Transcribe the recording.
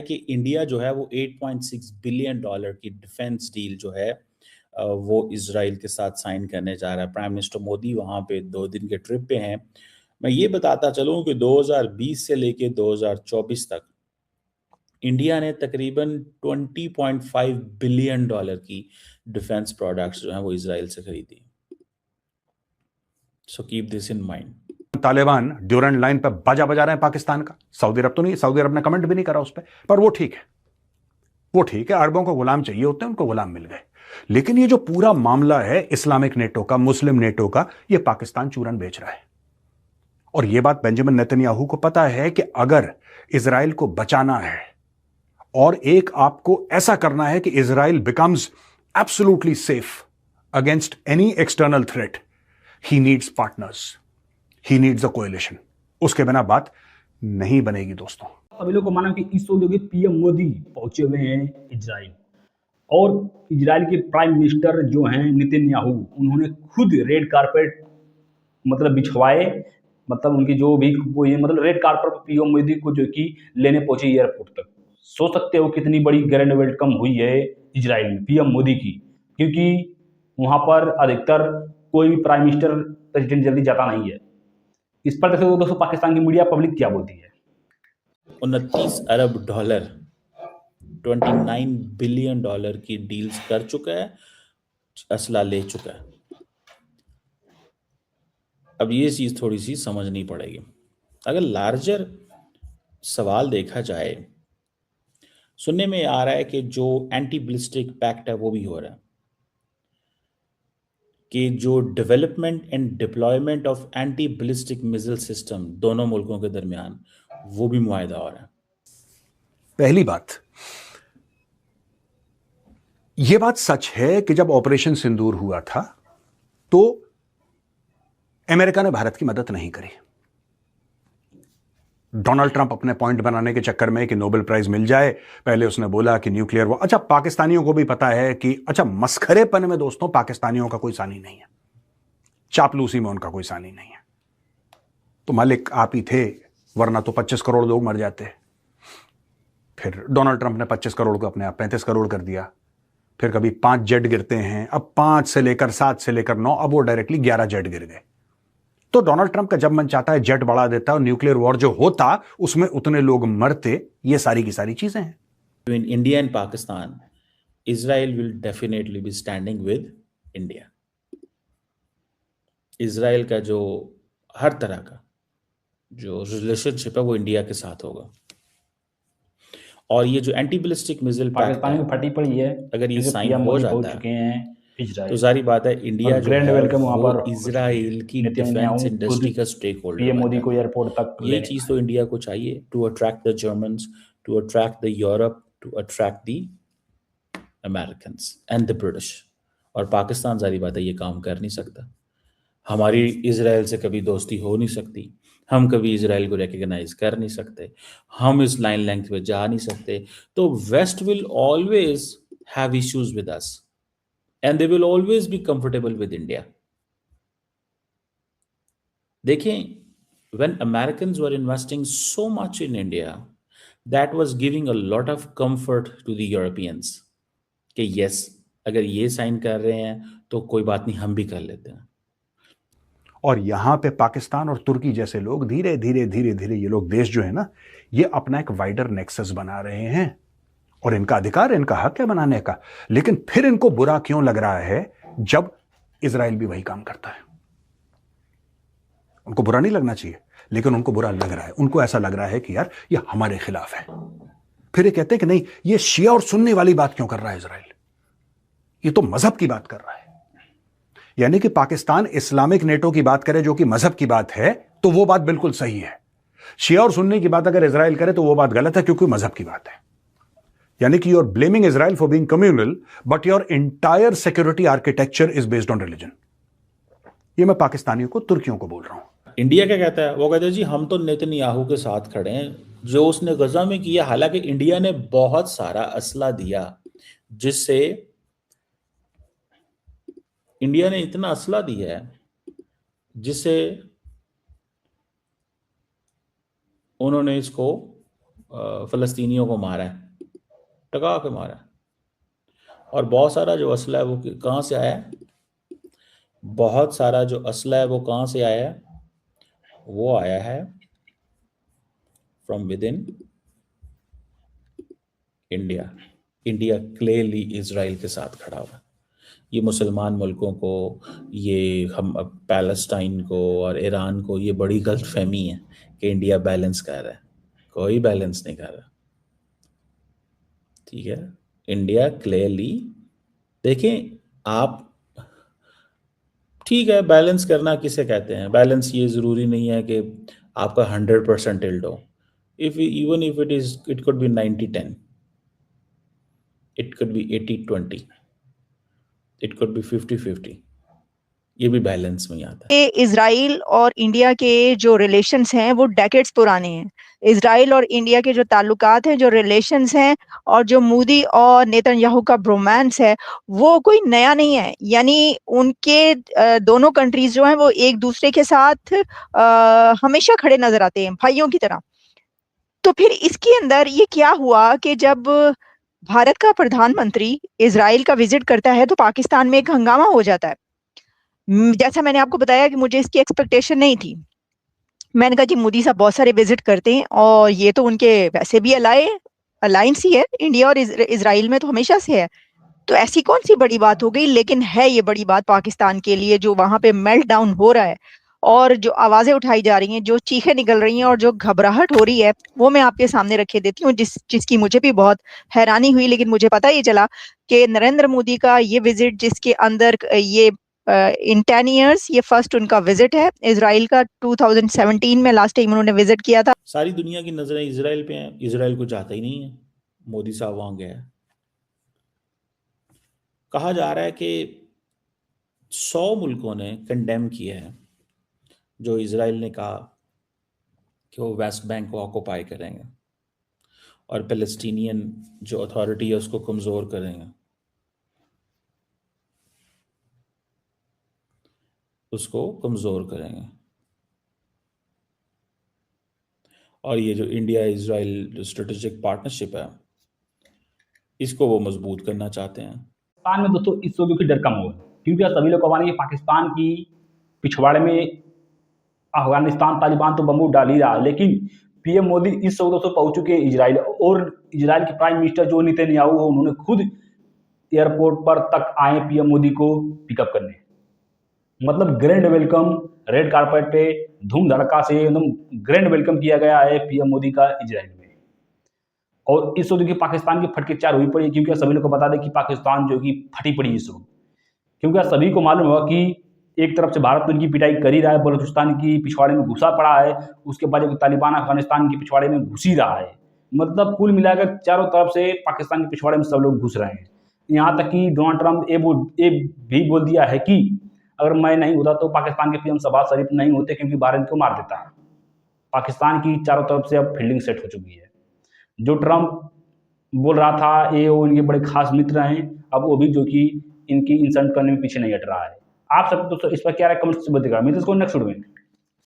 कि इंडिया जो है वो 8.6 बिलियन डॉलर की डिफेंस डील जो है वो इजराइल के साथ साइन करने जा रहा है। प्राइम मिनिस्टर मोदी वहां पे 2 दिन के ट्रिप पे हैं। मैं ये बताता चलूं कि 2020 से लेके 2024 तक इंडिया ने तकरीबन 20.5 बिलियन डॉलर की डिफेंस प्रोडक्ट्स जो हैं वो इजराइल से खरीदी। So keep this in mind. Taliban Durand line पर बाजा बजा रहे हैं पाकिस्तान का। सऊदी अरब तो नहीं, सऊदी अरब ने कमेंट भी नहीं करा उस पर वो ठीक है, वो ठीक है। अरबों को गुलाम चाहिए होते हैं, उनको गुलाम मिल गए। लेकिन ये जो पूरा मामला है इस्लामिक नेटो का, मुस्लिम नेटो का, ये पाकिस्तान चूरन बेच रहा है। और यह बात बेंजामिन नेतन्याहू को पता है कि अगर इजराइल को बचाना है और एक आपको ऐसा करना है कि Israel becomes absolutely safe against any external threat, he needs partners, he needs a coalition. उसके बिना बात नहीं बनेगी दोस्तों। सभी लोग को माना कि इस वक्त पीएम मोदी पहुंचे हुए हैं इजराइल, और इजराइल के प्राइम मिनिस्टर जो हैं नेतन्याहू, उन्होंने खुद रेड कारपेट मतलब बिछवाए, मतलब उनकी जो भी वो ये मतलब रेड कारपेट पीएम मोदी को जो कि लेने पहुंचे एयरपोर्ट तक। सोच सकते हो कितनी बड़ी ग्रैंड वेलकम हुई है इजराइल में पीएम मोदी की, क्योंकि वहां पर अधिकतर कोई भी प्राइम मिनिस्टर प्रेसिडेंट जल्दी जाता नहीं है। इस पर देखो दोस्तों पाकिस्तान की मीडिया पब्लिक क्या बोलती है। 29 अरब डॉलर 29 बिलियन डॉलर की डील्स कर चुका है, असला ले चुका है। अब ये चीज थोड़ी सी समझनी पड़ेगी। अगर लार्जर सवाल देखा जाए, सुनने में आ रहा है कि जो एंटी बैलिस्टिक पैक्ट है वो भी हो रहा है, कि जो development and deployment of anti ballistic missile system दोनों मुल्कों के दरमियान वो भी मुआहिदा हो रहा है। पहली बात, यह बात सच है कि जब ऑपरेशन सिंदूर हुआ था तो अमेरिका ने भारत की मदद नहीं करी। डोनाल्ड ट्रंप अपने पॉइंट बनाने के चक्कर में कि नोबेल प्राइज मिल जाए, पहले उसने बोला कि न्यूक्लियर वो, अच्छा पाकिस्तानियों को भी पता है कि अच्छा मस्खरेपन में दोस्तों पाकिस्तानियों का कोई सानी नहीं है, चापलूसी में उनका कोई सानी नहीं है। तो मालिक आप ही थे, वरना तो 25 करोड़ लोग मर जाते। फिर डोनाल्ड ट्रंप ने 25 करोड़ को अपने आप 35 करोड़ कर दिया। फिर कभी 5 जेट गिरते हैं, अब 5 से लेकर 7 से लेकर 9, अब वो डायरेक्टली 11 जेट गिर गए। तो डोनाल्ड ट्रंप का जब मन चाहता है जेट बढ़ा देता है, और न्यूक्लियर वॉर जो होता उसमें उतने लोग मरते। ये सारी की सारी चीजें हैं। In India and Pakistan, Israel will definitely be standing with India. Israel का जो हर तरह का जो रिलेशनशिप है वो इंडिया के साथ होगा। और ये जो एंटी बैलिस्टिक मिसाइल पाकिस्तान में फटी पड़ी है, अगर ये साइन पीएम हो मोदी जाता पहुंच है चुके हैं इजराइल, तो जारी बात है इंडिया जो ग्रैंड है वेलकम वहां वो पर इजराइल की डिफेंस इंडस्ट्री का स्टेक होल्डर पीएम बन मोदी को जाता है। एयरपोर्ट तक ये लेने चीज तो इंडिया को चाहिए to attract the Germans, to attract the Europe, to attract the Americans and the British. और पाकिस्तान जारी बात है ये काम कर नहीं सकता। हमारी इजराइल से कभी दोस्ती हो नहीं सकती, हम कभी इजराइल को रिकग्नाइज कर नहीं सकते, हम इस लाइन लेंथ पे जा नहीं सकते। तो west will always have issues with us and they will always be comfortable with India. देखें, when Americans were investing so much in India, that was giving a lot of comfort to the Europeans कि yes, अगर ये sign कर रहे हैं तो कोई बात नहीं, हम भी कर लेते हैं। और यहां पे पाकिस्तान और तुर्की जैसे लोग धीरे धीरे धीरे धीरे, ये लोग देश जो है ना, ये अपना एक वाइडर नेक्सस बना रहे हैं। और इनका अधिकार, इनका हक है बनाने का। लेकिन फिर इनको बुरा क्यों लग रहा है जब इजराइल भी वही काम करता है? उनको बुरा नहीं लगना चाहिए, लेकिन उनको बुरा लग रहा है। उनको ऐसा लग रहा है कि यार ये हमारे खिलाफ है। फिर ये कहते हैं कि नहीं, ये शिया और सुन्नी वाली बात क्यों कर रहा है इजराइल, ये तो मजहब की बात कर रहा है। यानी कि पाकिस्तान इस्लामिक नेटो की बात करे जो कि मजहब की बात है, तो वो बात बिल्कुल सही है। शिया और सुन्नी की बात अगर इजराइल करे तो वो बात गलत है, क्योंकि मजहब की बात है। यानी कि you are blaming Israel for being communal, but your entire security architecture is based on religion. ये मैं पाकिस्तानियों को, तुर्कियों को बोल रहा हूं। इंडिया क्या कहता है? वो कहते हैं जी हम तो नेतन्याहू के साथ खड़े हैं, जो उसने गजा में किया। हालांकि इंडिया ने बहुत सारा असला दिया, जिससे इंडिया ने इतना असला दिया है जिससे उन्होंने इसको फ़लस्तीनियों को मारा है, टका के मारा है। और बहुत सारा जो असला है वो कहाँ से आया है? बहुत सारा जो असला है वो कहाँ से आया है? वो आया है from with in India. India clearly Israel के साथ खड़ा हुआ है। ये मुसलमान मुल्कों को, ये हम पैलेस्टाइन को और ईरान को ये बड़ी गलतफहमी है कि इंडिया बैलेंस कर रहा है। कोई बैलेंस नहीं कर रहा, ठीक है। इंडिया क्लियरली, देखें आप, ठीक है, बैलेंस करना किसे कहते हैं? बैलेंस ये ज़रूरी नहीं है कि आपका 100% टिल्ट हो। Even if it could be 90-10, it could be 80-20, it could be 50-50, ये भी बैलेंस में ही आता है। इजराइल और इंडिया के जो रिलेशंस हैं वो डेकेड्स पुराने हैं। इजराइल और इंडिया के जो ताल्लुकात हैं, जो रिलेशंस हैं, और जो मोदी और नेतन्याहू का ब्रोमांस है, वो कोई नया नहीं है। यानी उनके दोनों कंट्रीज जो हैं वो एक दूसरे के साथ हमेशा खड़े नजर आते हैं, भाइयों की तरह। तो फिर इसके अंदर ये क्या हुआ कि जब भारत का प्रधानमंत्री इजराइल का विजिट करता है तो पाकिस्तान में एक हंगामा हो जाता है। जैसा मैंने आपको बताया कि मुझे इसकी एक्सपेक्टेशन नहीं थी। मैंने कहा जी मोदी साहब बहुत सारे विजिट करते हैं और ये तो उनके वैसे भी अलायंस ही है, इंडिया और इजराइल में तो हमेशा से है, तो ऐसी कौन सी बड़ी बात हो गई। लेकिन है ये बड़ी बात पाकिस्तान के लिए, जो वहां पे मेल्ट डाउन हो रहा है और जो आवाजें उठाई जा रही हैं, जो चीखें निकल रही हैं और जो घबराहट हो रही है, वो मैं आपके सामने रखे देती हूँ, जिसकी मुझे भी बहुत हैरानी हुई। लेकिन मुझे पता ही चला कि नरेंद्र मोदी का ये विजिट, जिसके अंदर ये इन 10 ईयर्स ये फर्स्ट उनका विजिट है इजराइल का। 2017 में लास्ट टाइम उन्होंने विजिट किया था। सारी दुनिया की नजरें इजराइल पे हैं, इजराइल को चाहता ही नहीं है मोदी साहब वहां गया है। कहा जा रहा है कि 100 मुल्कों ने कंडेम किया है जो इजराइल ने कहा कि वो वेस्ट बैंक को ऑक्युपाई करेंगे और पैलेस्टीनियन जो अथॉरिटी है उसको कमज़ोर करेंगे, उसको कमज़ोर करेंगे। और ये जो इंडिया इजराइल जो स्ट्रेटेजिक पार्टनरशिप है, इसको वो मजबूत करना चाहते हैं। पाकिस्तान में दोस्तों इस चीज़ों की डर कम हो, क्योंकि सभी लोग मानेंगे पाकिस्तान की पिछवाड़े में अफगानिस्तान तालिबान तो बम्बू डाल ही रहा है, लेकिन पीएम मोदी इस सौदों से पहुंच चुके हैं इजराइल, और इजराइल के प्राइम मिनिस्टर जो नेतन्याहू है उन्होंने खुद एयरपोर्ट पर तक आए पीएम मोदी को पिकअप करने। मतलब ग्रैंड वेलकम, रेड कारपेट पे धूम धड़का से एकदम ग्रैंड वेलकम किया गया है पीएम मोदी का इजराइल में। और इस वक्त की पाकिस्तान की फटके चार हुई पड़ी, क्योंकि सभी लोग को बता दें कि पाकिस्तान जो कि फटी पड़ी इस वक्त, क्योंकि सभी को मालूम होगा कि एक तरफ से भारत तो इनकी पिटाई कर ही रहा है, बलूचिस्तान की पिछवाड़े में घुसा पड़ा है, उसके बाद तालिबान अफगानिस्तान की पिछवाड़े में घुस ही रहा है। मतलब कुल मिलाकर चारों तरफ से पाकिस्तान के पिछवाड़े में सब लोग घुस रहे हैं। यहाँ तक कि डोनाल्ड ट्रंप ये भी बोल दिया है कि अगर मैं नहीं होता तो पाकिस्तान के पीएम शहबाज शरीफ नहीं होते, क्योंकि भारत को मार देता है। पाकिस्तान की चारों तरफ से अब फील्डिंग सेट हो चुकी है। जो ट्रंप बोल रहा था ये वो इनके बड़े खास मित्र हैं, अब वो भी जो कि इनकी इंसल्ट करने में पीछे नहीं हट रहा है। आप सब दोस्तों इस पर क्या राय कमेंट्स में बताइएगा। मिलते हैं नेक्स्ट वीडियो में।